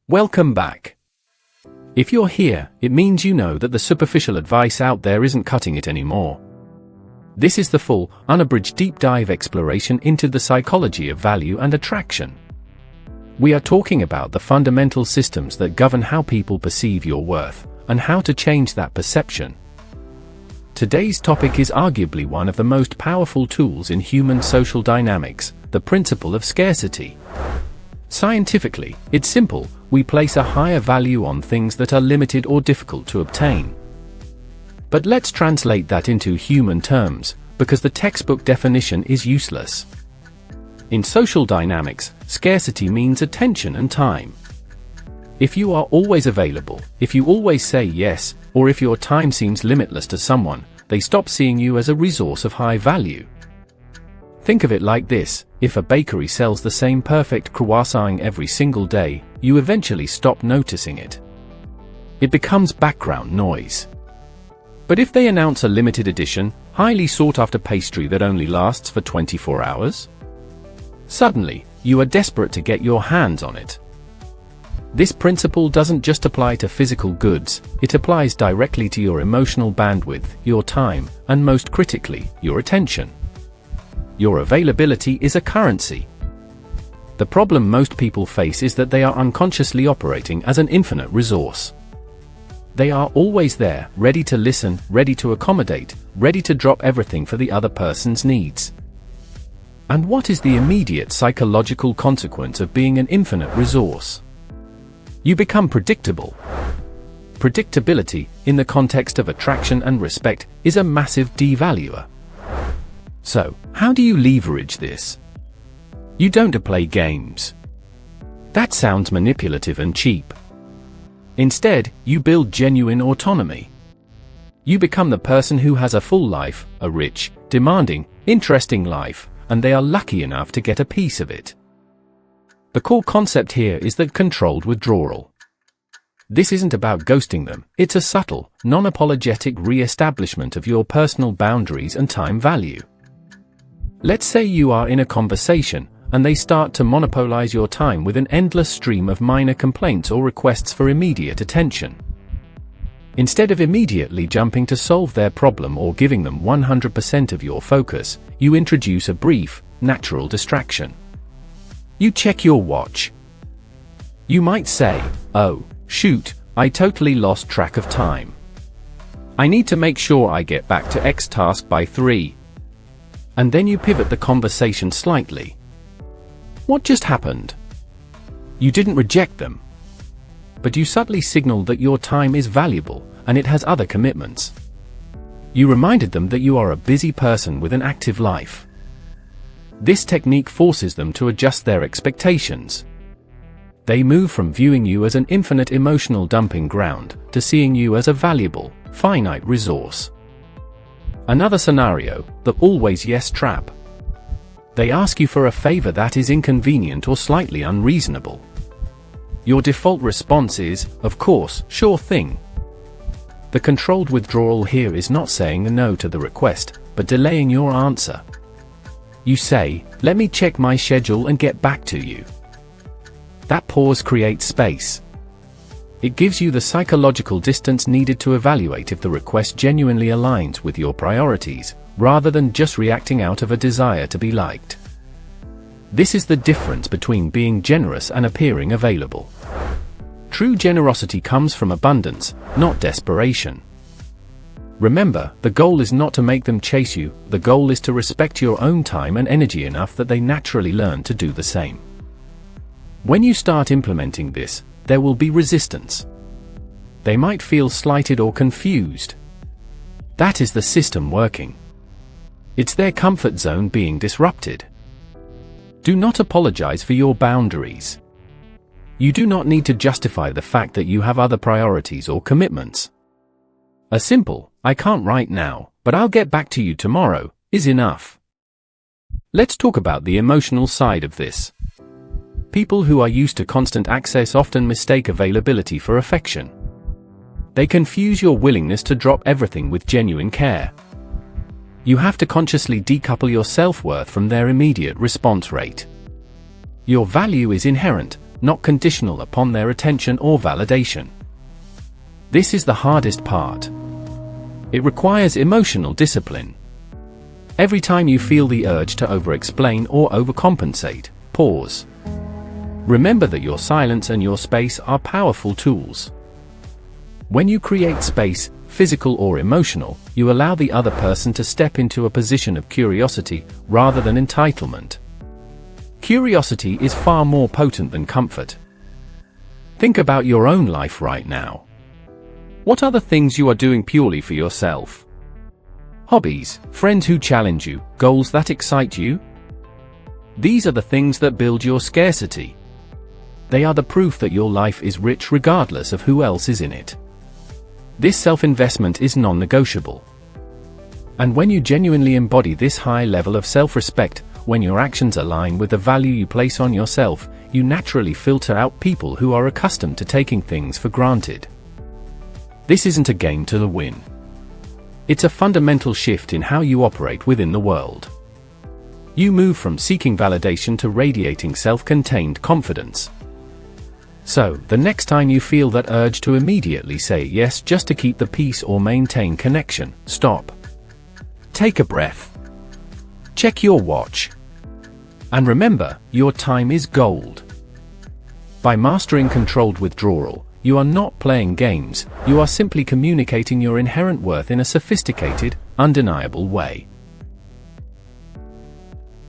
Welcome back. If you're here, it means you know that the superficial advice out there isn't cutting it anymore. This is the full, unabridged deep dive exploration into the psychology of value and attraction. We are talking about the fundamental systems that govern how people perceive your worth, and how to change that perception. Today's topic is arguably one of the most powerful tools in human social dynamics, the principle of scarcity. Scientifically, it's simple: we place a higher value on things that are limited or difficult to obtain. But let's translate that into human terms, because the textbook definition is useless. In social dynamics, scarcity means attention and time. If you are always available, if you always say yes, or if your time seems limitless to someone, they stop seeing you as a resource of high value. Think of it like this: if a bakery sells the same perfect croissant every single day, you eventually stop noticing it. It becomes background noise. But if they announce a limited edition, highly sought-after pastry that only lasts for 24 hours? Suddenly, you are desperate to get your hands on it. This principle doesn't just apply to physical goods, it applies directly to your emotional bandwidth, your time, and most critically, your attention. Your availability is a currency. The problem most people face is that they are unconsciously operating as an infinite resource. They are always there, ready to listen, ready to accommodate, ready to drop everything for the other person's needs. And what is the immediate psychological consequence of being an infinite resource? You become predictable. Predictability, in the context of attraction and respect, is a massive devaluer. So, how do you leverage this? You don't play games. That sounds manipulative and cheap. Instead, you build genuine autonomy. You become the person who has a full life, a rich, demanding, interesting life, and they are lucky enough to get a piece of it. The core concept here is that controlled withdrawal. This isn't about ghosting them, it's a subtle, non-apologetic re-establishment of your personal boundaries and time value. Let's say you are in a conversation, and they start to monopolize your time with an endless stream of minor complaints or requests for immediate attention. Instead of immediately jumping to solve their problem or giving them 100% of your focus, you introduce a brief, natural distraction. You check your watch. You might say, "Oh, shoot, I totally lost track of time. I need to make sure I get back to X task by 3. And then you pivot the conversation slightly. What just happened? You didn't reject them. But you subtly signaled that your time is valuable, and it has other commitments. You reminded them that you are a busy person with an active life. This technique forces them to adjust their expectations. They move from viewing you as an infinite emotional dumping ground, to seeing you as a valuable, finite resource. Another scenario, the always yes trap. They ask you for a favor that is inconvenient or slightly unreasonable. Your default response is, of course, sure thing. The controlled withdrawal here is not saying no to the request, but delaying your answer. You say, "Let me check my schedule and get back to you." That pause creates space. It gives you the psychological distance needed to evaluate if the request genuinely aligns with your priorities, rather than just reacting out of a desire to be liked. This is the difference between being generous and appearing available. True generosity comes from abundance, not desperation. Remember, the goal is not to make them chase you, the goal is to respect your own time and energy enough that they naturally learn to do the same. When you start implementing this, there will be resistance. They might feel slighted or confused. That is the system working. It's their comfort zone being disrupted. Do not apologize for your boundaries. You do not need to justify the fact that you have other priorities or commitments. A simple, "I can't right now, but I'll get back to you tomorrow," is enough. Let's talk about the emotional side of this. People who are used to constant access often mistake availability for affection. They confuse your willingness to drop everything with genuine care. You have to consciously decouple your self-worth from their immediate response rate. Your value is inherent, not conditional upon their attention or validation. This is the hardest part. It requires emotional discipline. Every time you feel the urge to over-explain or overcompensate, pause. Remember that your silence and your space are powerful tools. When you create space, physical or emotional, you allow the other person to step into a position of curiosity rather than entitlement. Curiosity is far more potent than comfort. Think about your own life right now. What are the things you are doing purely for yourself? Hobbies, friends who challenge you, goals that excite you? These are the things that build your scarcity. They are the proof that your life is rich regardless of who else is in it. This self-investment is non-negotiable. And when you genuinely embody this high level of self-respect, when your actions align with the value you place on yourself, you naturally filter out people who are accustomed to taking things for granted. This isn't a game to the win. It's a fundamental shift in how you operate within the world. You move from seeking validation to radiating self-contained confidence. So, the next time you feel that urge to immediately say yes just to keep the peace or maintain connection, stop. Take a breath. Check your watch. And remember, your time is gold. By mastering controlled withdrawal, you are not playing games, you are simply communicating your inherent worth in a sophisticated, undeniable way.